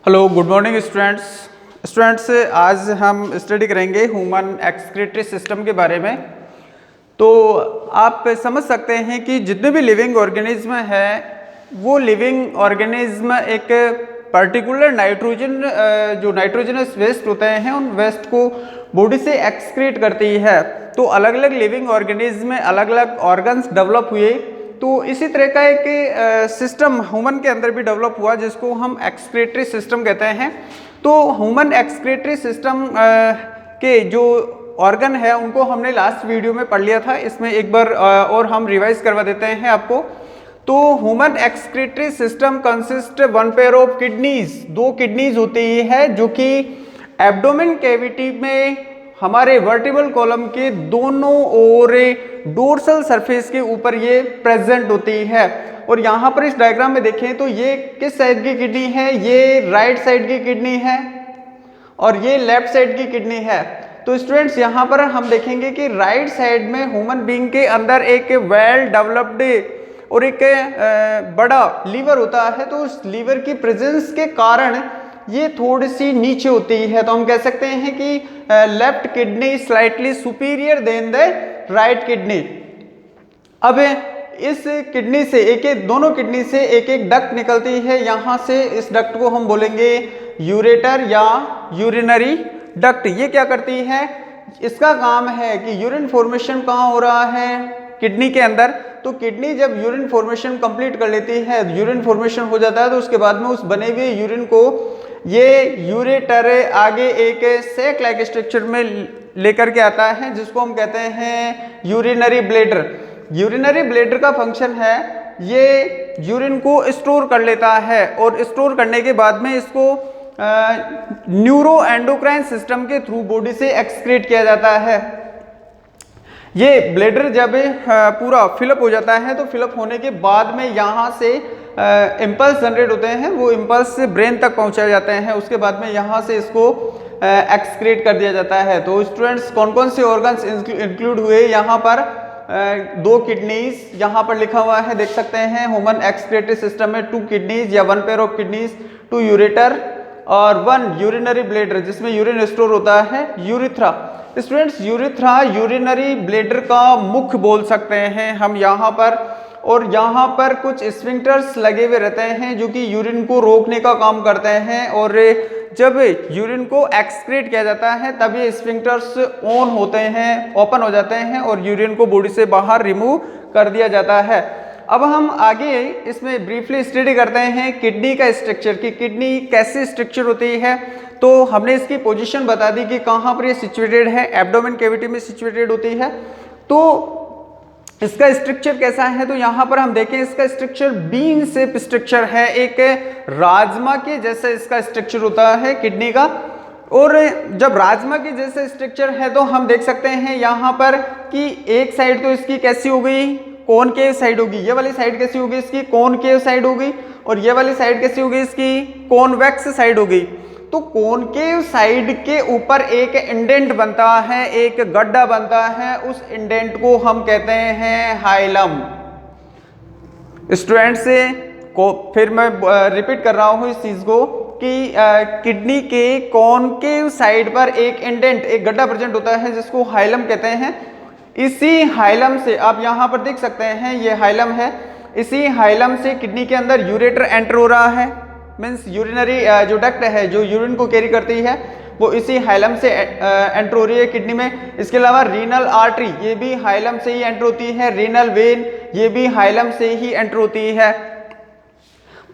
Hello good morning students. आज हम study करेंगे ह्यूमन एक्सक्रीटरी सिस्टम के बारे में। तो आप समझ सकते हैं कि जितने भी लिविंग ऑर्गेनिज्म है वो लिविंग ऑर्गेनिज्म एक पर्टिकुलर जो नाइट्रोजनस वेस्ट होते हैं उन वेस्ट को बॉडी से एक्सक्रीट करती है। तो अलग अलग लिविंग ऑर्गेनिज्म में अलग अलग ऑर्गन्स डेवलप हुए। तो इसी तरह का एक सिस्टम ह्यूमन के अंदर भी डेवलप हुआ जिसको हम एक्सक्रीटरी सिस्टम कहते हैं। तो ह्यूमन एक्सक्रीटरी सिस्टम के जो ऑर्गन है उनको हमने लास्ट वीडियो में पढ़ लिया था। इसमें एक बार और हम रिवाइज करवा देते हैं आपको। तो human excretory system consist one pair of kidneys, दो किडनीज होती है जो कि एब्डोमेन कैविटी में हमारे वर्टिब्रल कॉलम के दोनों ओर डोर्सल सरफेस के ऊपर ये प्रेजेंट होती है। और यहाँ पर इस डायग्राम में देखें तो ये किस साइड की किडनी है, ये राइट साइड की किडनी है और ये लेफ्ट साइड की किडनी है। तो स्टूडेंट्स यहाँ पर हम देखेंगे कि राइट साइड में ह्यूमन बीइंग के अंदर एक वेल डेवलप्ड और एक बड़ा लीवर होता है। तो उस लीवर की प्रेजेंस के कारण ये थोड़ी सी नीचे होती है। तो हम कह सकते हैं कि left kidney slightly superior than the right kidney. अब इस किडनी से दोनों किडनी से एक एक डक्ट निकलती है। यहाँ से इस डक्ट को हम बोलेंगे यूरेटर या यूरिनरी डक्ट। ये क्या करती है, इसका काम है कि यूरिन फॉर्मेशन कहाँ हो रहा है, किडनी के अंदर। तो किडनी जब यूरिन फॉर्मेशन कंप्लीट कर लेती है, यूरिन फॉर्मेशन हो जाता है, तो उसके बाद में उस बने हुए यूरिन को ये यूरेटर आगे एक सैक लाइक स्ट्रक्चर में लेकर के आता है जिसको हम कहते हैं यूरिनरी ब्लैडर। यूरिनरी ब्लैडर का फंक्शन है ये यूरिन को स्टोर कर लेता है और स्टोर करने के बाद में इसको न्यूरो एंडोक्राइन सिस्टम के थ्रू बॉडी से एक्सक्रीट किया जाता है। ये ब्लैडर जब पूरा फिलअप हो जाता है तो फिलअप होने के बाद में यहाँ से इम्पल्स जनरेट होते हैं, वो इम्पल्स से ब्रेन तक पहुंचाए जाते हैं। उसके बाद में यहाँ से इसको एक्सक्रीट कर दिया जाता है। तो स्टूडेंट्स कौन कौन से ऑर्गन्स इंक्लूड हुए यहाँ पर, दो किडनीज यहाँ पर लिखा हुआ है, देख सकते हैं। ह्यूमन एक्सक्रीटरी सिस्टम में 2 किडनीज या 1 पेयर ऑफ किडनीज, 2 यूरेटर और 1 यूरिनरी ब्लैडर जिसमें यूरिन स्टोर होता है, urethra. Students urethra urinary bladder का मुख बोल सकते हैं हम यहाँ पर। और यहाँ पर कुछ स्फिंक्टर्स लगे हुए रहते हैं जो कि यूरिन को रोकने का काम करते हैं। और जब यूरिन को एक्सक्रीट किया जाता है तब ये स्फिंक्टर्स ऑन होते हैं, ओपन हो जाते हैं और यूरिन को बॉडी से बाहर रिमूव कर दिया जाता है। अब हम आगे इसमें ब्रीफली स्टडी करते हैं किडनी का स्ट्रक्चर, कि किडनी कैसे स्ट्रक्चर होती है। तो हमने इसकी पोजीशन बता दी कि कहाँ पर ये सिचुएटेड है, एब्डोमेन कैविटी में सिचुएटेड होती है। तो इसका स्ट्रक्चर कैसा है, तो यहाँ पर हम देखें इसका स्ट्रक्चर बीन शेप स्ट्रक्चर है, एक राजमा के जैसा इसका स्ट्रक्चर होता है किडनी का। और जब राजमा के जैसा स्ट्रक्चर है तो हम देख सकते हैं यहाँ पर कि एक साइड तो इसकी कैसी हो गई, कॉनकेव साइड होगी। ये वाली साइड कैसी होगी इसकी, कॉनकेव साइड होगी। और ये वाली साइड कैसी होगी इसकी, कॉन्वेक्स साइड होगी। तो कॉनकेव साइड के ऊपर एक इंडेंट बनता है, एक गड्ढा बनता है, उस इंडेंट को हम कहते हैं हाइलम। स्टूडेंट्स को फिर मैं रिपीट कर रहा हूं इस चीज को कि किडनी के कॉनकेव साइड पर एक इंडेंट, एक गड्ढा प्रेजेंट होता है जिसको हाइलम कहते हैं। इसी हाइलम से आप यहाँ पर देख सकते हैं, ये हाइलम है। इसी हाइलम से किडनी के अंदर यूरेटर एंटर हो रहा है, मीन्स यूरिनरी जो डक्ट है जो यूरिन को कैरी करती है वो इसी हाइलम से एंटर हो रही है किडनी में। इसके अलावा रीनल आर्टरी ये भी हाइलम से ही एंटर होती है, रीनल वेन ये भी हाइलम से ही एंटर होती है।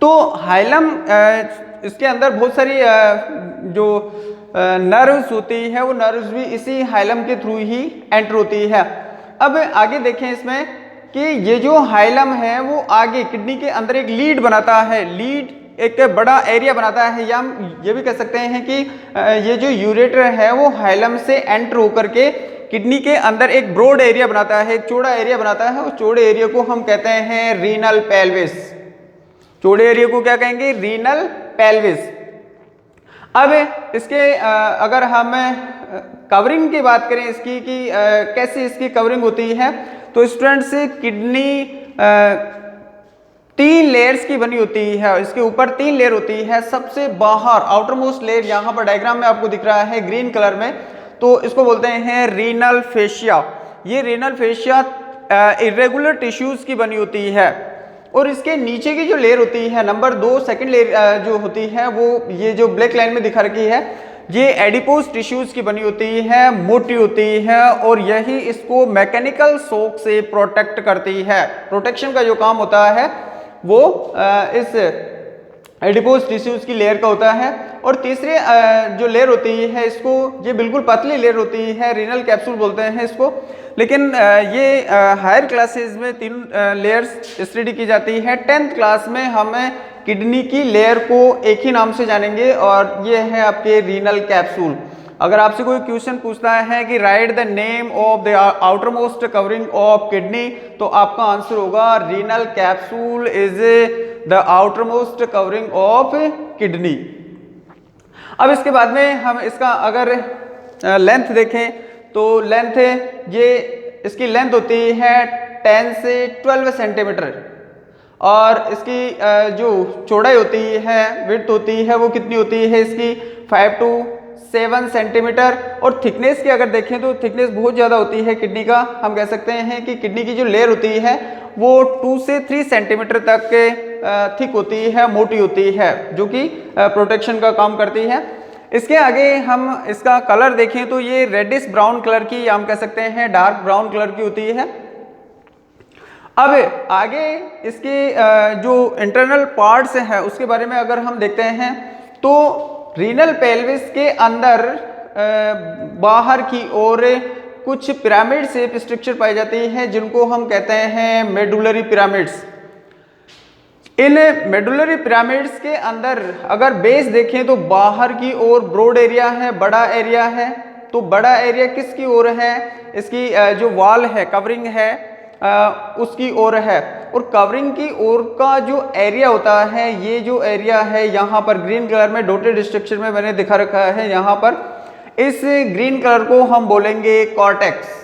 तो हाइलम इसके अंदर बहुत सारी जो नर्व्स होती है वो नर्व्स भी इसी हाइलम के थ्रू ही एंटर होती है। अब आगे देखें इसमें कि ये जो हाइलम है वो आगे किडनी के अंदर एक लीड बनाता है, लीड एक बड़ा एरिया बनाता है। या हम ये भी कह सकते हैं कि ये जो यूरेटर है वो हाइलम से एंटर होकर के किडनी के अंदर एक ब्रॉड एरिया बनाता है, एक चौड़ा एरिया बनाता है। उस चौड़े एरिया को हम कहते हैं रीनल पेल्विस। चौड़े एरिया को क्या कहेंगे, रीनल पेल्विस। अब इसके अगर हम कवरिंग की बात करें इसकी कि कैसे इसकी कवरिंग होती है, तो स्टूडेंट्स किडनी 3 लेयर्स की बनी होती है, इसके ऊपर 3 लेयर होती है। सबसे बाहर आउटर मोस्ट लेयर यहाँ पर डायग्राम में आपको दिख रहा है ग्रीन कलर में, तो इसको बोलते हैं रीनल फेशिया। ये रीनल फेशिया इरेगुलर टिश्यूज की बनी होती है। और इसके नीचे की जो लेयर होती है नंबर 2 सेकंड लेयर जो होती है वो ये जो ब्लैक लाइन में दिखा रखी है, ये एडिपोज टिश्यूज की बनी होती है, मोटी होती है और यही इसको मैकेनिकल शॉक से प्रोटेक्ट करती है। प्रोटेक्शन का जो काम होता है वो इस एडिपोज टिश्यूज की लेयर का होता है। और तीसरे जो लेयर होती है इसको, ये बिल्कुल पतली लेयर होती है, रीनल कैप्सूल बोलते हैं इसको। लेकिन ये हायर क्लासेस में 3 लेयर्स स्टडी की जाती है। 10th क्लास में हमें किडनी की लेयर को एक ही नाम से जानेंगे और ये है आपके रीनल कैप्सूल। अगर आपसे कोई क्वेश्चन पूछता है कि right the name of the outer most covering of kidney, तो आपका आंसर होगा renal capsule is the outer most covering of kidney. अब इसके बाद में हम इसका अगर लेंथ देखें तो लेंथ, ये इसकी लेंथ होती है 10 से 12 सेंटीमीटर और इसकी जो चौड़ाई होती है, विड्थ होती है, वो कितनी होती है इसकी 5 to 7 सेंटीमीटर। और थिकनेस की अगर देखें तो थिकनेस बहुत ज़्यादा होती है किडनी का। हम कह सकते हैं कि किडनी की जो लेयर होती है वो 2 से 3 सेंटीमीटर तक थिक होती है, मोटी होती है, जो कि प्रोटेक्शन का काम करती है। इसके आगे हम इसका कलर देखें तो ये रेडिश ब्राउन कलर की, हम कह सकते हैं डार्क ब्राउन कलर की होती है। अब आगे इसके जो इंटरनल पार्ट्स हैं उसके बारे में अगर हम देखते हैं तो रीनल पेल्विस के अंदर बाहर की ओर कुछ पिरामिड शेप स्ट्रक्चर पाई जाती है जिनको हम कहते हैं मेडुलरी पिरामिड्स। इन मेडुलरी पिरामिड्स के अंदर अगर बेस देखें तो बाहर की ओर ब्रॉड एरिया है, बड़ा एरिया है। तो बड़ा एरिया किसकी ओर है? इसकी जो वॉल है, कवरिंग है, उसकी ओर है। और कवरिंग की ओर का जो एरिया होता है, ये जो एरिया है यहाँ पर ग्रीन कलर में डॉटेड स्ट्रक्चर में मैंने दिखा रखा है, यहाँ पर इस ग्रीन कलर को हम बोलेंगे कॉर्टेक्स।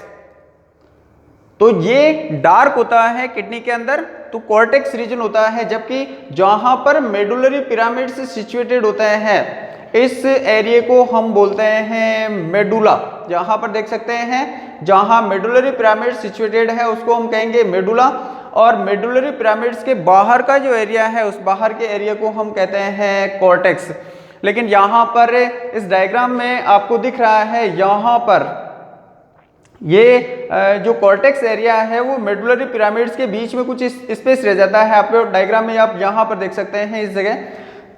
तो ये डार्क होता है किडनी के अंदर, तो कॉर्टेक्स रीजन होता है। जबकि जहां पर मेडुलरी पिरामिड्स सिचुएटेड होते हैं इस एरिया को हम बोलते हैं मेडुला। जहां पर देख सकते हैं जहां मेडुलरी पिरामिड सिचुएटेड है उसको हम कहेंगे मेडुला, और मेडुलरी पिरामिड्स के बाहर का जो एरिया है उस बाहर के एरिया को हम कहते हैं कॉर्टेक्स। लेकिन यहाँ पर इस डायग्राम में आपको दिख रहा है, यहाँ पर ये जो कॉर्टेक्स एरिया है वो मेडुलरी पिरामिड्स के बीच में कुछ स्पेस रह जाता है। आप डायग्राम में आप यहाँ पर देख सकते हैं इस जगह,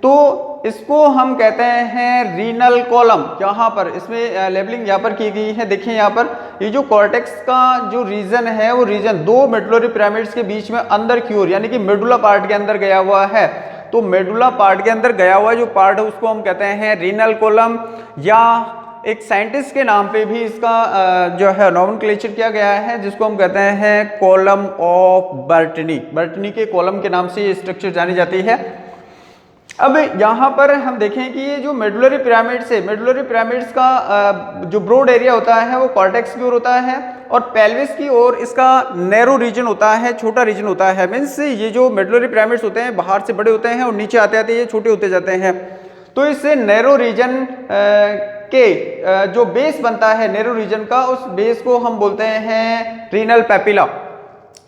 तो इसको हम कहते हैं रीनल कॉलम। यहाँ पर इसमें लेबलिंग यहाँ पर की गई है, देखिए यहाँ पर ये जो कॉर्टेक्स का जो रीजन है वो रीजन 2 मेडुलरी पिरामिड्स के बीच में अंदर की ओर, यानी कि मेडुला पार्ट के अंदर गया हुआ है। तो मेडुला पार्ट के अंदर गया हुआ जो पार्ट है उसको हम कहते हैं रीनल कॉलम, या एक साइंटिस्ट के नाम पे भी इसका जो है नोमेनक्लेचर किया गया है, जिसको हम कहते हैं कॉलम ऑफ बर्टनी। बर्टनी के कॉलम के नाम से ये स्ट्रक्चर जानी जाती है। अब यहाँ पर हम देखें कि ये जो मेडुलरी पिरामिड्स है, मेडुलरी पिरामिड्स का जो ब्रॉड एरिया होता है वो कॉर्टेक्स की ओर होता है, और पेल्विस की ओर इसका नैरो रीजन होता है, छोटा रीजन होता है। मीन्स ये जो मेडुलरी पिरामिड्स होते हैं बाहर से बड़े होते हैं और नीचे आते आते ये छोटे होते जाते हैं। तो इस नैरो रीजन के जो बेस बनता है नैरो रीजन का, उस बेस को हम बोलते हैं रीनल पेपिला,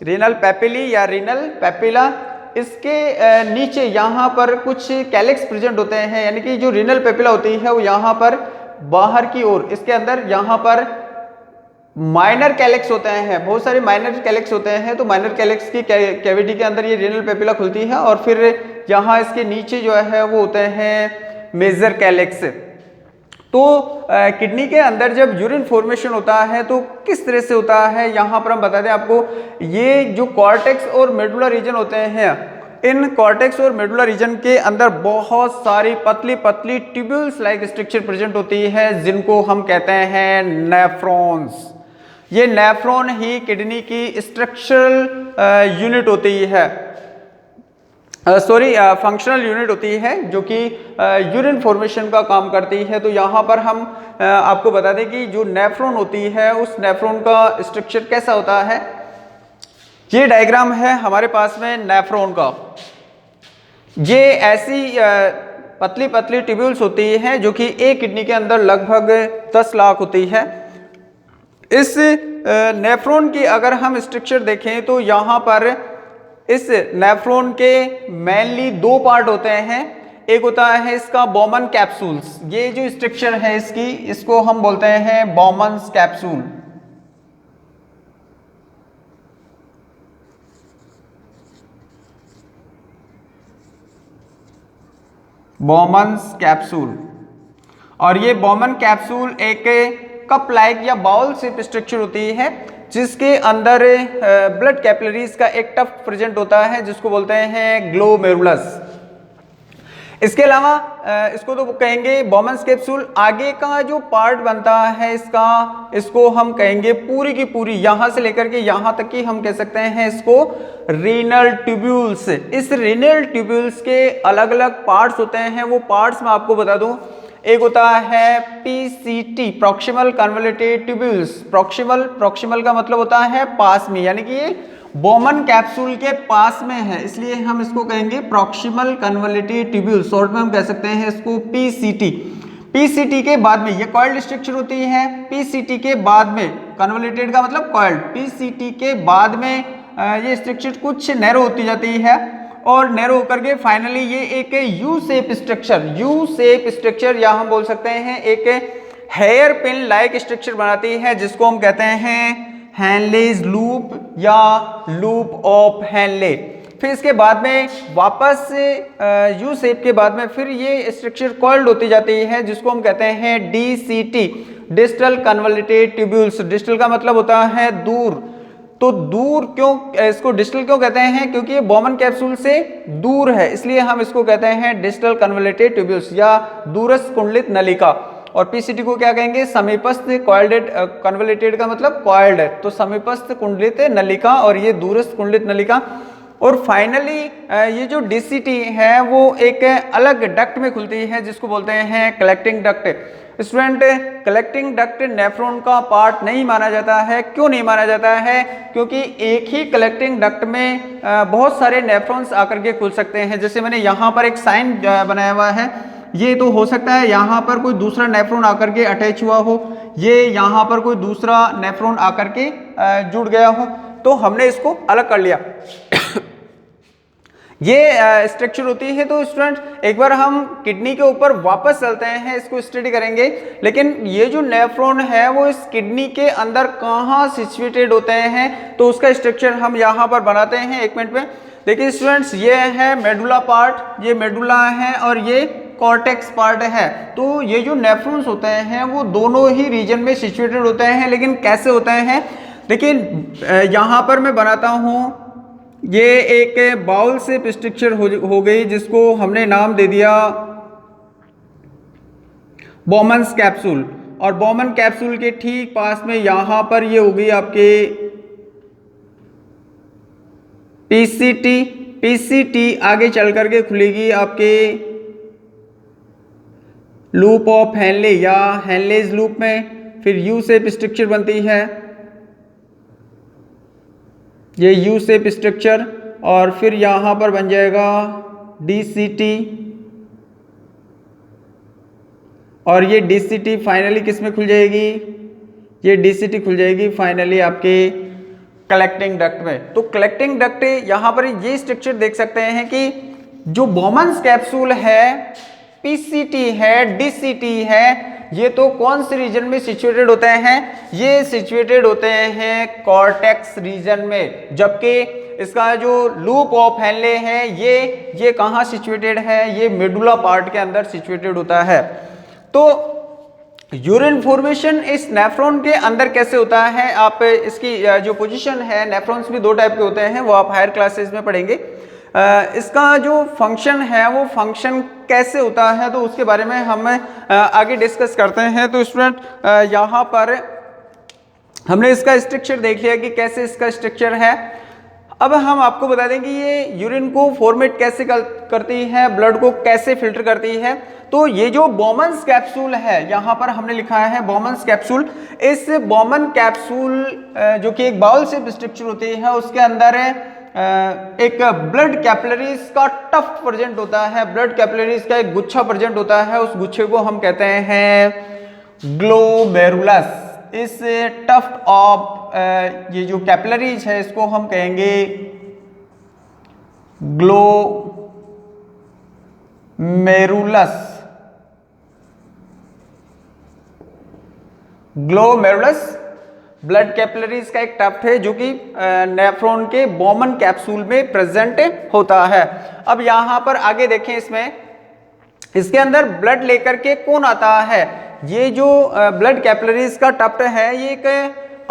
रीनल पेपिली या रीनल पेपिला। इसके नीचे यहाँ पर कुछ कैलिक्स प्रेजेंट होते हैं, यानी कि जो रीनल पेपिला होती है वो यहाँ पर बाहर की ओर, इसके अंदर यहाँ पर माइनर कैलिक्स होते हैं, बहुत सारे माइनर कैलिक्स होते हैं। तो माइनर कैलिक्स की कैविटी के अंदर ये रीनल पेपिला खुलती है, और फिर यहाँ इसके नीचे जो है वो होते हैं मेजर कैलिक्स। तो किडनी के अंदर जब यूरिन फॉर्मेशन होता है तो किस तरह से होता है, यहाँ पर हम बता दें आपको, ये जो कॉर्टेक्स और मेडुला रीजन होते हैं, इन कॉर्टेक्स और मेडुला रीजन के अंदर बहुत सारी पतली पतली ट्यूब्यूल्स लाइक स्ट्रक्चर प्रेजेंट होती है, जिनको हम कहते हैं नेफ्रॉन्स। ये नेफ्रॉन ही किडनी की स्ट्रक्चरल यूनिट होती है, फंक्शनल यूनिट होती है, जो कि यूरिन फॉर्मेशन का काम करती है। तो यहाँ पर हम आपको बता दें कि जो नेफ्रॉन होती है उस नेफ्रॉन का स्ट्रक्चर कैसा होता है। ये डायग्राम है हमारे पास में नेफ्रॉन का। ये ऐसी पतली पतली ट्यूब्यूल्स होती है जो कि एक किडनी के अंदर लगभग 10 लाख होती है। इस नेफ्रॉन की अगर हम स्ट्रक्चर देखें तो यहाँ पर इस नेफ्रॉन के मेनली दो पार्ट होते हैं। एक होता है इसका बॉमन कैप्सूल्स, ये जो स्ट्रक्चर है इसकी, इसको हम बोलते हैं बॉमन्स कैप्सूल। बॉमन्स कैप्सूल। और ये बॉमन कैप्सूल एक कप लाइक या बाउल शेप स्ट्रक्चर होती है जिसके अंदर ब्लड कैपिलरीज का एक टफ्ट प्रेजेंट होता है जिसको बोलते हैं ग्लोमेरुलस। इसके अलावा इसको तो कहेंगे बॉमन्स कैप्सूल। आगे का जो पार्ट बनता है इसका, इसको हम कहेंगे पूरी की पूरी, यहां से लेकर के यहां तक की हम कह सकते हैं इसको रीनल ट्यूब्यूल्स। इस रीनल ट्यूब्यूल्स के अलग अलग पार्ट्स होते हैं। वो पार्ट्स मैं आपको बता दूं, एक होता है PCT, proximal convoluted tubules. Proximal का मतलब होता है पास में, यानी कि ये बॉमन कैप्सूल के पास में है, इसलिए हम इसको कहेंगे प्रॉक्सिमल कन्वोल्यूटेड ट्यूब्यूल। शॉर्ट में हम कह सकते हैं इसको पीसीटी। पीसीटी के बाद में ये कॉइल्ड स्ट्रक्चर होती है। पीसीटी के बाद में, कन्वोल्यूटेड का मतलब कॉइल्ड, पीसीटी के बाद में ये स्ट्रक्चर कुछ नैरो होती जाती है और नैरो होकर के फाइनली ये एक यू शेप स्ट्रक्चर या हम बोल सकते हैं एक हेयर पिन लाइक स्ट्रक्चर बनाती है जिसको हम कहते हैं हेनलेज लूप या लूप ऑफ हेनले। फिर इसके बाद में वापस यू शेप के बाद में फिर ये स्ट्रक्चर कॉइल्ड होती जाती है जिसको हम कहते हैं DCT, distal convoluted tubules. Distal का मतलब होता है दूर। तो दूर क्यों, इसको डिस्टल क्यों कहते हैं? क्योंकि ये बॉमन कैप्सूल से दूर है, इसलिए हम इसको कहते हैं डिस्टल कन्वोल्यूटेड ट्यूब्यूल्स या दूरस्थ कुंडलित नलिका। और पीसीटी को क्या कहेंगे? समीपस्थ कॉइल्डेड। कन्वोल्यूटेड का मतलब कॉइल्ड है, तो समीपस्थ कुंडलित नलिका और ये दूरस्थ कुंडलित नलिका। और फाइनली ये जो डीसीटी है वो एक अलग डक्ट में खुलती है जिसको बोलते हैं collecting duct. Student, collecting duct nephron का पार्ट नहीं माना जाता है। क्यों नहीं माना जाता है? क्योंकि एक ही कलेक्टिंग डक्ट में बहुत सारे नेफ्रॉन्स आकर के खुल सकते हैं। जैसे मैंने यहाँ पर एक साइन बनाया हुआ है, ये तो हो सकता है यहाँ पर कोई दूसरा नेफ्रॉन आकर के अटैच हुआ हो, ये यहाँ पर कोई दूसरा नेफ्रॉन आकर के जुड़ गया हो, तो हमने इसको अलग कर लिया। ये स्ट्रक्चर होती है। तो स्टूडेंट एक बार हम किडनी के ऊपर वापस चलते हैं, इसको स्टडी करेंगे। लेकिन ये जो नेफ्रॉन है वो इस किडनी के अंदर कहाँ सिचुएटेड होते हैं, तो उसका स्ट्रक्चर हम यहाँ पर बनाते हैं। एक मिनट में देखिए स्टूडेंट्स, ये है मेडुला पार्ट, ये मेडुला है और ये कॉर्टेक्स पार्ट है। तो ये जो नेफ्रॉन्स होते हैं वो दोनों ही रीजन में सिचुएटेड होते हैं। लेकिन कैसे होते हैं? देखिए यहाँ पर मैं बनाता हूँ, ये एक बाउल शेप स्ट्रक्चर हो गई जिसको हमने नाम दे दिया बॉमन्स कैप्सूल। और बॉमन कैप्सूल के ठीक पास में यहाँ पर ये हो गई आपके पीसीटी। पीसीटी आगे चल करके खुलेगी आपके लूप ऑफ हेनले या हेनलेज लूप में। फिर यू शेप स्ट्रक्चर बनती है, ये यू शेप स्ट्रक्चर, और फिर यहाँ पर बन जाएगा डीसीटी। और ये डीसीटी फाइनली किस में खुल जाएगी? ये डीसीटी खुल जाएगी फाइनली आपके कलेक्टिंग डक्ट में। तो कलेक्टिंग डक्ट यहाँ पर ये स्ट्रक्चर देख सकते हैं कि जो बॉमन्स कैप्सूल है, पीसीटी है, डीसीटी है, ये तो कौन से रीजन में सिचुएटेड होते हैं? ये सिचुएटेड होते हैं कॉर्टेक्स रीजन में। जबकि इसका जो लूप ऑफ हेनले है ये कहाँ सिचुएटेड है? ये मेडुला पार्ट के अंदर सिचुएटेड होता है। तो यूरिन फॉर्मेशन इस नेफ्रॉन के अंदर कैसे होता है? आप इसकी जो पोजीशन है, नेफ्रॉन्स भी दो टाइप के होते हैं, वो आप हायर क्लासेस में पढ़ेंगे। इसका जो फंक्शन है वो फंक्शन कैसे होता है, तो उसके बारे में हम आगे डिस्कस करते हैं। तो स्टूडेंट यहाँ पर हमने इसका स्ट्रक्चर देख लिया कि कैसे इसका स्ट्रक्चर है। अब हम आपको बता दें कि ये यूरिन को फॉर्मेट कैसे करती है, ब्लड को कैसे फिल्टर करती है। तो ये जो बोमन्स कैप्सूल है, यहाँ पर हमने लिखा है बोमन्स कैप्सूल। इस बोमन कैप्सूल जो कि एक बाउल शेप स्ट्रक्चर होती है, उसके अंदर एक ब्लड कैपिलरीज का टफ्ट प्रेजेंट होता है, ब्लड कैपिलरीज का एक गुच्छा प्रेजेंट होता है। उस गुच्छे को हम कहते हैं ग्लोमेरुलस। इस टफ्ट ऑफ ये जो कैपिलरीज है इसको हम कहेंगे ग्लोमेरुलस। ग्लोमेरुलस ब्लड कैपिलरीज का एक टफ्ट है जो कि नेफ्रॉन के बोमन कैप्सूल में प्रेजेंट होता है। अब यहां पर आगे देखें, इसके अंदर ब्लड लेकर के कौन आता है? ये जो ब्लड कैपिलरीज का टफ्ट है ये एक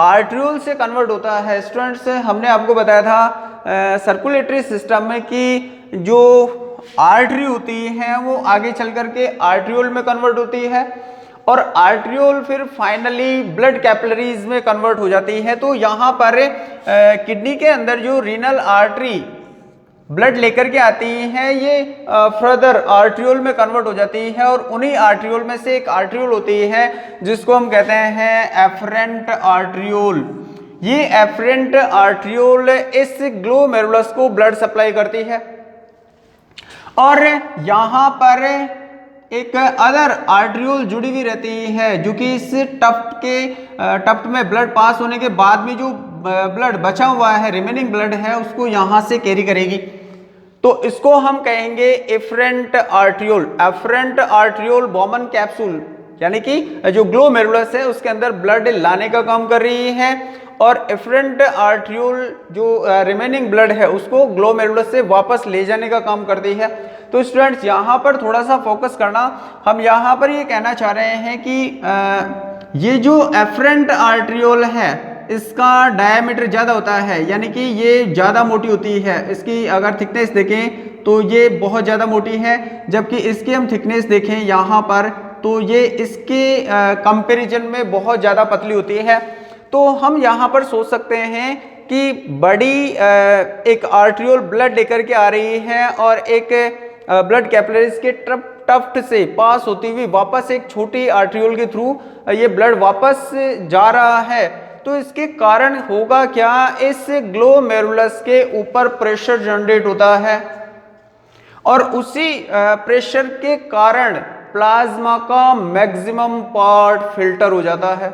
आर्ट्रियोल से कन्वर्ट होता है। स्टूडेंट्स, हमने आपको बताया था सर्कुलेटरी सिस्टम में कि जो आर्टरी होती है वो आगे चल करके आर्ट्रियोल में कन्वर्ट होती है और आर्ट्रियोल फिर फाइनली ब्लड कैपिलरीज में कन्वर्ट हो जाती है। तो यहाँ पर किडनी के अंदर जो रीनल आर्टरी ब्लड लेकर के आती है ये फर्दर आर्ट्रियोल में कन्वर्ट हो जाती है और उन्हीं आर्ट्रियोल में से एक आर्ट्रियोल होती है जिसको हम कहते हैं एफरेंट आर्ट्रियोल। ये एफरेंट आर्ट्रियोल इस ग्लोमेरुलस को ब्लड सप्लाई करती है और यहाँ पर एक अदर आर्ट्रियोल जुड़ी हुई रहती है जो कि इस टफ्ट में ब्लड पास होने के बाद में जो ब्लड बचा हुआ है, रिमेनिंग ब्लड है, उसको यहां से कैरी करेगी। तो इसको हम कहेंगे efferent arteriole. Efferent arteriole Bowman capsule यानी कि जो ग्लोमेरुलस है उसके अंदर ब्लड लाने का काम कर रही है और एफरेंट आर्ट्रियोल जो रिमेनिंग ब्लड है उसको ग्लोमेरुलस से वापस ले जाने का काम करती है। तो स्टूडेंट्स, यहाँ पर थोड़ा सा फोकस करना, हम यहाँ पर ये कहना चाह रहे हैं कि ये जो एफरेंट आर्ट्रियोल है इसका डायमीटर ज़्यादा होता है, यानी कि ये ज़्यादा मोटी होती है। इसकी अगर थिकनेस देखें तो ये बहुत ज़्यादा मोटी है, जबकि इसकी हम थिकनेस देखें यहाँ पर तो ये इसके कंपैरिजन में बहुत ज़्यादा पतली होती है। तो हम यहाँ पर सोच सकते हैं कि बड़ी एक आर्ट्रियोल ब्लड लेकर के आ रही है और एक ब्लड कैपिलरीज के टफ्ट से पास होती हुई वापस एक छोटी आर्ट्रियोल के थ्रू ये ब्लड वापस जा रहा है। तो इसके कारण होगा क्या? इस ग्लोमेरुलस के ऊपर प्रेशर जनरेट होता है और उसी प्रेशर के कारण प्लाज्मा का मैक्सिमम पार्ट फिल्टर हो जाता है।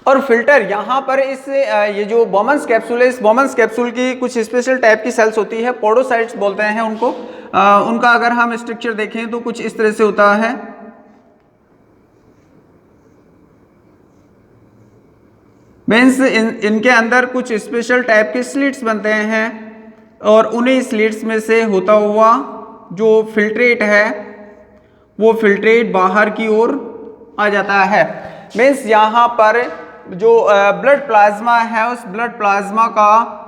और फिल्टर यहाँ पर इस ये जो बोमन्स कैप्सूल है, इस बोमन्स कैप्सूल की कुछ स्पेशल टाइप की सेल्स होती है, पोडोसाइट्स बोलते हैं उनको। उनका अगर हम स्ट्रक्चर देखें तो कुछ इस तरह से होता है। मीन्स इनके अंदर कुछ स्पेशल टाइप के स्लिट्स बनते हैं और उन्हीं स्लिट्स में से होता हुआ जो फिल्ट्रेट है वो फिल्ट्रेट बाहर की ओर आ जाता है। मीन्स यहाँ पर जो ब्लड प्लाज्मा है उस ब्लड प्लाज्मा का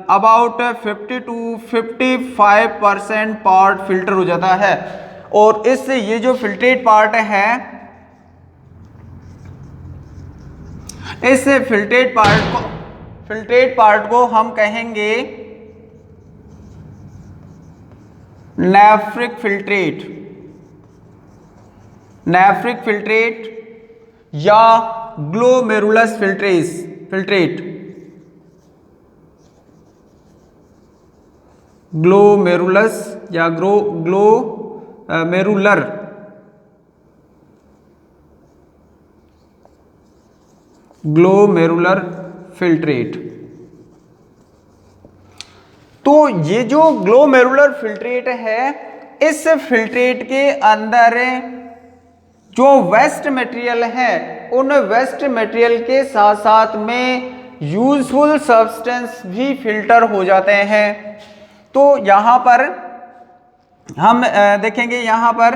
अबाउट 50 to 55% पार्ट फिल्टर हो जाता है और इससे ये जो फिल्ट्रेट पार्ट है, इस फिल्ट्रेट पार्ट को हम कहेंगे नेफ्रिक फिल्ट्रेट या ग्लोमेरुलस फिल्ट्रेट। ग्लोमेरुलस या ग्लोमेरुलर फिल्ट्रेट। तो ये जो ग्लोमेरुलर फिल्ट्रेट है, इस फिल्ट्रेट के अंदर जो वेस्ट मटेरियल है उन वेस्ट मटेरियल के साथ साथ में यूजफुल सब्सटेंस भी फिल्टर हो जाते हैं। तो यहाँ पर हम देखेंगे यहाँ पर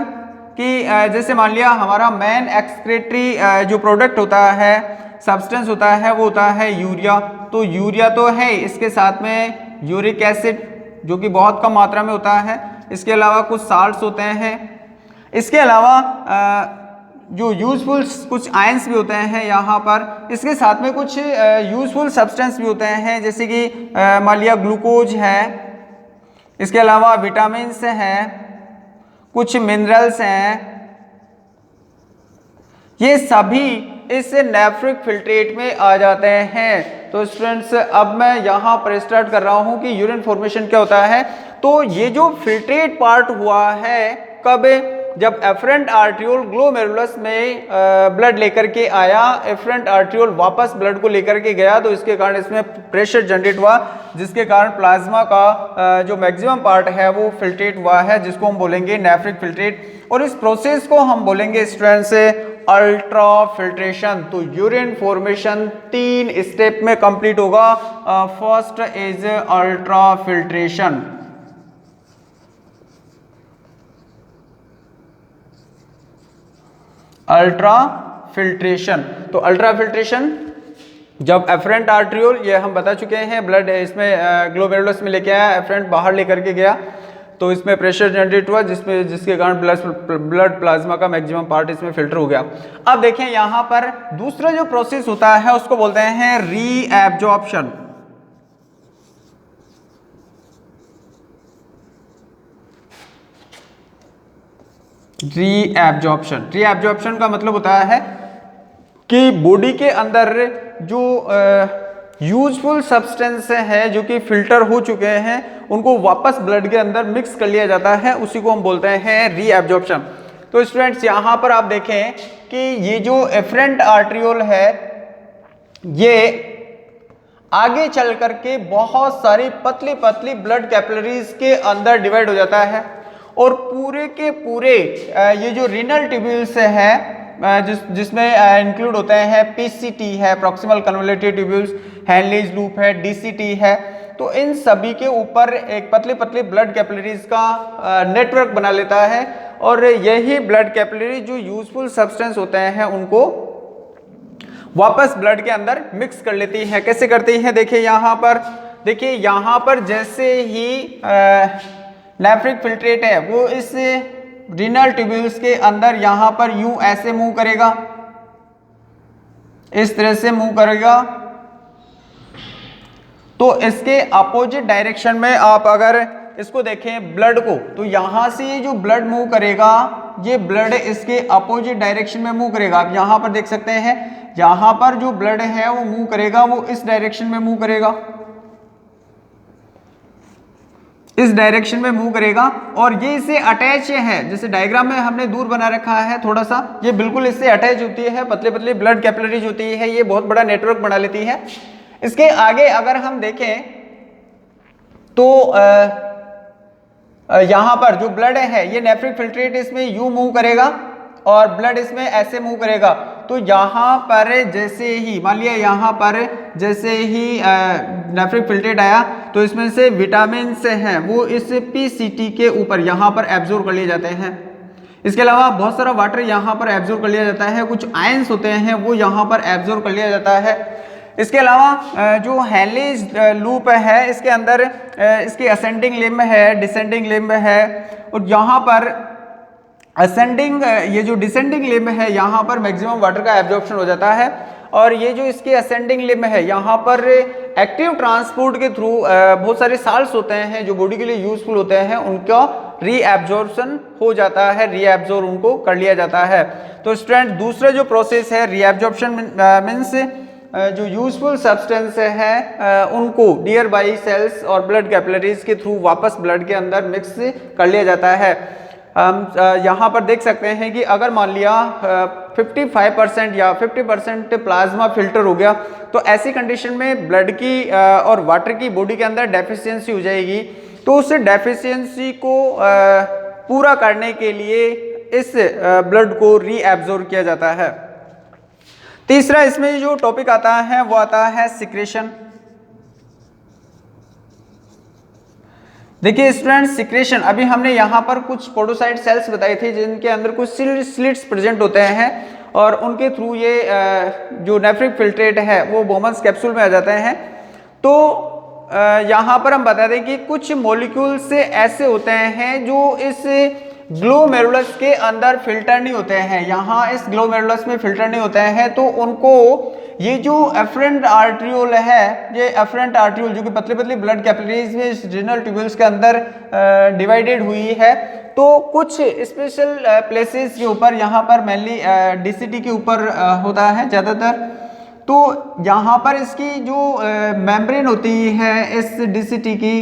कि जैसे मान लिया हमारा मेन एक्सक्रीटरी जो प्रोडक्ट होता है, सब्सटेंस होता है, वो होता है यूरिया। तो यूरिया तो है, इसके साथ में यूरिक एसिड जो कि बहुत कम मात्रा में होता है, इसके अलावा कुछ साल्ट्स होते हैं, इसके अलावा जो यूजफुल कुछ आयंस भी होते हैं यहाँ पर, इसके साथ में कुछ यूजफुल सब्सटेंस भी होते हैं, जैसे कि मान लिया ग्लूकोज है, इसके अलावा विटामिन्स हैं, कुछ मिनरल्स हैं, ये सभी इस नेफ्रिक फिल्ट्रेट में आ जाते हैं। तो स्टूडेंट्स अब मैं यहाँ पर स्टार्ट कर रहा हूँ कि यूरिन फॉर्मेशन क्या होता है। तो ये जो फिल्ट्रेट पार्ट हुआ है कब, जब एफरेंट आर्ट्रियोल ग्लोमेरुलस में ब्लड लेकर के आया, एफरेंट आर्ट्रियोल वापस ब्लड को लेकर के गया, तो इसके कारण इसमें प्रेशर जनरेट हुआ, जिसके कारण प्लाज्मा का जो मैक्सिमम पार्ट है वो फिल्ट्रेट हुआ है, जिसको हम बोलेंगे नेफ्रिक फिल्ट्रेट। और इस प्रोसेस को हम बोलेंगे स्टूडेंट्स से अल्ट्रा फिल्ट्रेशन। तो यूरिन फॉर्मेशन 3 स्टेप में कंप्लीट होगा। First is ultra filtration. Ultra filtration, तो अल्ट्रा फिल्ट्रेशन जब एफरेंट आर्ट्रियोल, ये हम बता चुके हैं, ब्लड इसमें ग्लोमेरुलस में लेके आया, एफरेंट बाहर लेकर के गया, तो इसमें प्रेशर जनरेट हुआ, जिसके कारण ब्लड प्लाज्मा का मैक्सिमम पार्ट इसमें फिल्टर हो गया। अब देखें यहाँ पर दूसरा जो प्रोसेस होता है उसको बोलते हैं रीएब्जॉर्प्शन। रीएब्जॉर्प्शन, रीएब्जॉर्प्शन का मतलब होता है कि बॉडी के अंदर जो यूजफुल सब्सटेंस है जो कि फिल्टर हो चुके हैं, उनको वापस ब्लड के अंदर मिक्स कर लिया जाता है, उसी को हम बोलते हैं रीएब्जॉर्प्शन। तो स्टूडेंट्स यहाँ पर आप देखें कि ये जो एफरेंट आर्ट्रियोल है, ये आगे चल करके बहुत सारी पतली पतली ब्लड कैपिलरीज के अंदर डिवाइड हो जाता है, और पूरे के पूरे ये जो रीनल ट्यूब्यूल्स है जिसमें इंक्लूड होते हैं पीसीटी है, प्रॉक्सिमल कन्वोल्यूटिव ट्यूब्यूल्स, हैनलीज लूप है, डीसीटी है, तो इन सभी के ऊपर एक पतली पतली ब्लड कैपिलरीज का नेटवर्क बना लेता है, और यही ब्लड कैपिलरी जो यूजफुल सब्सटेंस होते हैं उनको वापस ब्लड के अंदर मिक्स कर लेती है। कैसे करती है, देखिए यहाँ पर, देखिए यहाँ पर जैसे ही नेफ्रिक फिल्ट्रेट है वो इस रीनल ट्यूब्यूल्स के अंदर यहाँ पर यूं ऐसे मूव करेगा, इस तरह से मूव करेगा, तो इसके अपोजिट डायरेक्शन में आप अगर इसको देखें ब्लड को, तो यहां से ये जो ब्लड मूव करेगा, ये ब्लड इसके अपोजिट डायरेक्शन में मूव करेगा। आप यहां पर देख सकते हैं, यहां पर जो ब्लड है वो मूव करेगा, वो इस डायरेक्शन में मूव करेगा, इस डायरेक्शन में मूव करेगा, और ये इससे अटैच है। जैसे डायग्राम में हमने दूर बना रखा है थोड़ा सा, ये बिल्कुल इससे अटैच होती है, पतले पतले ब्लड कैपिलरीज होती है, ये बहुत बड़ा नेटवर्क बना लेती है। इसके आगे अगर हम देखें तो यहां पर जो ब्लड है, ये नेफ्रिक फिल्ट्रेट इसमें यूं मूव करेगा और ब्लड इसमें ऐसे मूव करेगा। तो यहाँ पर जैसे ही मान लिया, यहाँ पर जैसे ही नेफ्रिक फिल्ट्रेट आया, तो इसमें से विटामिन से हैं वो इस पीसीटी के ऊपर यहाँ पर एब्जॉर्ब कर लिए जाते हैं। इसके अलावा बहुत सारा वाटर यहाँ पर एब्जॉर्ब कर लिया जाता है, कुछ आयंस होते हैं वो यहाँ पर एब्जॉर्ब कर लिया जाता है। इसके अलावा जो हैनलीज लूप है, इसके अंदर इसकी असेंडिंग लिम्ब है, डिसेंडिंग लिम्ब है, और यहाँ पर असेंडिंग, ये जो डिसेंडिंग लिम्ब है यहाँ पर मैक्सिमम वाटर का एब्जॉर्प्शन हो जाता है, और ये जो इसकी असेंडिंग लिम्ब है यहाँ पर एक्टिव ट्रांसपोर्ट के थ्रू बहुत सारे साल्ट्स होते हैं जो बॉडी के लिए यूजफुल होते हैं, उनका रीएब्जॉर्प्शन हो जाता है, रीएब्जॉर्ब उनको कर लिया जाता है। तो स्टूडेंट दूसरा जो प्रोसेस है रीएब्जॉर्प्शन मीन्स जो यूजफुल सब्सटेंस है उनको नियर बाई सेल्स और ब्लड कैपिलरीज के थ्रू वापस ब्लड के अंदर मिक्स कर लिया जाता है। हम यहाँ पर देख सकते हैं कि अगर मान लिया 55% या 50% प्लाज्मा फिल्टर हो गया, तो ऐसी कंडीशन में ब्लड की और वाटर की बॉडी के अंदर डेफिशिएंसी हो जाएगी। तो उस डेफिशिएंसी को पूरा करने के लिए इस ब्लड को रीएब्जॉर्ब किया जाता है। तीसरा इसमें जो टॉपिक आता है वो आता है सिक्रेशन। देखिए स्टूडेंट, सिक्रेशन, अभी हमने यहाँ पर कुछ पोडोसाइट सेल्स बताई थी जिनके अंदर कुछ स्लिट्स प्रेजेंट होते हैं, और उनके थ्रू ये जो नेफ्रिक फिल्ट्रेट है वो बोमन्स कैप्सूल में आ जाते हैं। तो यहाँ पर हम बता दें कि कुछ मॉलिक्यूल्स ऐसे होते हैं जो इस ग्लोमेरुलस के अंदर फिल्टर नहीं होते हैं, यहाँ इस ग्लोमेरुलस में फिल्टर नहीं होते हैं, तो उनको ये जो एफरेंट आर्ट्रियोल है, ये एफरेंट आर्ट्रियोल जो कि पतली पतली ब्लड कैपिलरीज में रीनल ट्यूब्यूल्स के अंदर डिवाइडेड हुई है, तो कुछ स्पेशल प्लेसेस के ऊपर, यहाँ पर मेनली डीसीटी के ऊपर होता है ज़्यादातर, तो यहाँ पर इसकी जो मेम्ब्रेन होती है इस डीसीटी की,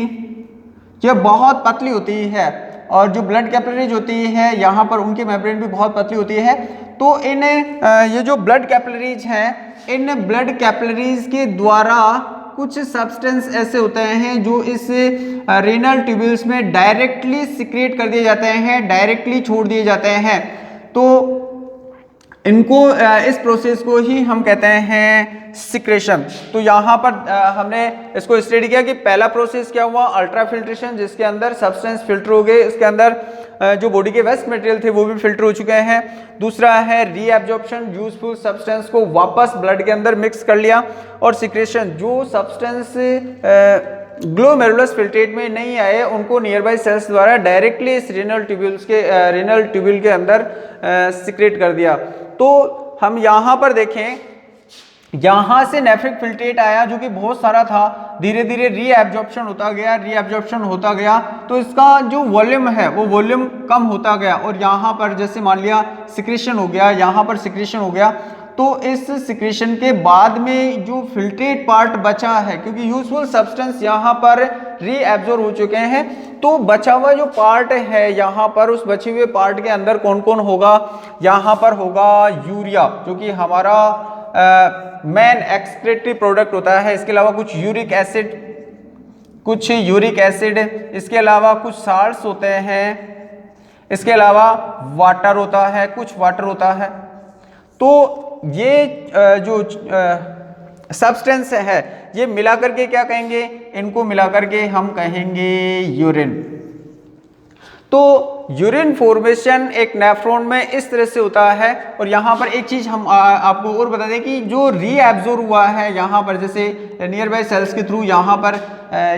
यह बहुत पतली होती है, और जो ब्लड कैपिलरीज होती है यहाँ पर उनकी मेम्ब्रेन भी बहुत पतली होती है। तो इन ये जो ब्लड कैपिलरीज हैं, इन ब्लड कैपिलरीज के द्वारा कुछ सब्सटेंस ऐसे होते हैं जो इस रीनल ट्यूब्यूल्स में डायरेक्टली सिक्रेट कर दिए जाते हैं, डायरेक्टली छोड़ दिए जाते हैं। तो इनको इस प्रोसेस को ही हम कहते हैं सिक्रेशन। तो यहाँ पर हमने इसको स्टडी किया कि पहला प्रोसेस क्या हुआ, अल्ट्रा फिल्ट्रेशन, जिसके अंदर सब्सटेंस फिल्टर हो गए, इसके अंदर जो बॉडी के वेस्ट मटेरियल थे वो भी फिल्टर हो चुके हैं। दूसरा है रीएब्जॉर्प्शन, यूजफुल सब्सटेंस को वापस ब्लड के अंदर मिक्स कर लिया। और सिक्रेशन, जो सब्सटेंस ग्लोमेरुलस फिल्ट्रेट में नहीं आए उनको नियर बाई सेल्स द्वारा डायरेक्टली इस रीनल ट्यूब्यूल के अंदर सिक्रेट कर दिया। तो हम यहाँ पर देखें, यहाँ से नेफ्रिक फिल्ट्रेट आया जो कि बहुत सारा था, धीरे धीरे रीएब्जॉर्प्शन होता गया, तो इसका जो वॉल्यूम है वो वॉल्यूम कम होता गया, और यहाँ पर जैसे मान लिया सिक्रेशन हो गया, यहाँ पर सिक्रेशन हो गया, तो इस सिक्रेशन के बाद में जो फिल्ट्रेट पार्ट बचा है, क्योंकि यूजफुल सब्सटेंस यहाँ पर रीएब्जॉर्ब हो चुके हैं, तो बचा हुआ जो पार्ट है यहाँ पर, उस बचे हुए पार्ट के अंदर कौन कौन होगा, यहाँ पर होगा यूरिया, जो कि हमारा मेन एक्सक्रीटरी प्रोडक्ट होता है। इसके अलावा कुछ यूरिक एसिड, इसके अलावा कुछ साल्ट्स होते हैं, इसके अलावा वाटर होता है, कुछ वाटर होता है। तो ये जो सब्सटेंस है ये मिलाकर के क्या कहेंगे, इनको मिलाकर के हम कहेंगे यूरिन। तो यूरिन फॉर्मेशन एक नेफ्रॉन में इस तरह से होता है। और यहाँ पर एक चीज हम आपको और बता दें कि जो रीएब्जॉर्ब हुआ है यहाँ पर, जैसे नियर बाई सेल्स के थ्रू यहाँ पर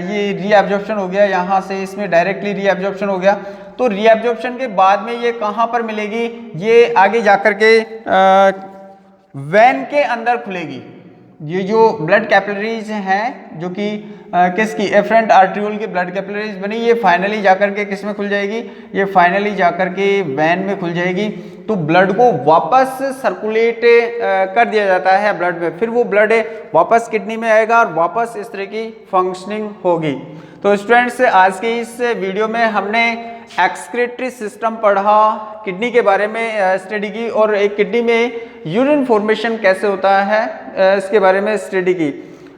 ये रीएब्जॉर्प्शन हो गया, यहाँ से इसमें डायरेक्टली रीएब्जॉर्प्शन हो गया, तो रीएब्जॉर्प्शन के बाद में ये कहाँ पर मिलेगी, ये आगे जाकर के वेन के अंदर खुलेगी। ये जो ब्लड कैपिलरीज हैं जो कि किसकी, एफरेंट आर्ट्रियोल की ब्लड कैपिलरीज बनी, ये फाइनली जाकर के किस में खुल जाएगी, ये फाइनली जाकर के वेन में खुल जाएगी। तो ब्लड को वापस सर्कुलेट कर दिया जाता है ब्लड में, फिर वो ब्लड वापस किडनी में आएगा और वापस इस तरह की फंक्शनिंग होगी। तो स्टूडेंट्स, आज के इस वीडियो में हमने एक्सक्रीटरी सिस्टम पढ़ा, किडनी के बारे में स्टडी की, और एक किडनी में यूरिन फॉर्मेशन कैसे होता है इसके बारे में स्टडी की।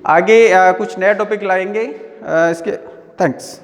आगे कुछ नया टॉपिक लाएंगे इसके। थैंक्स।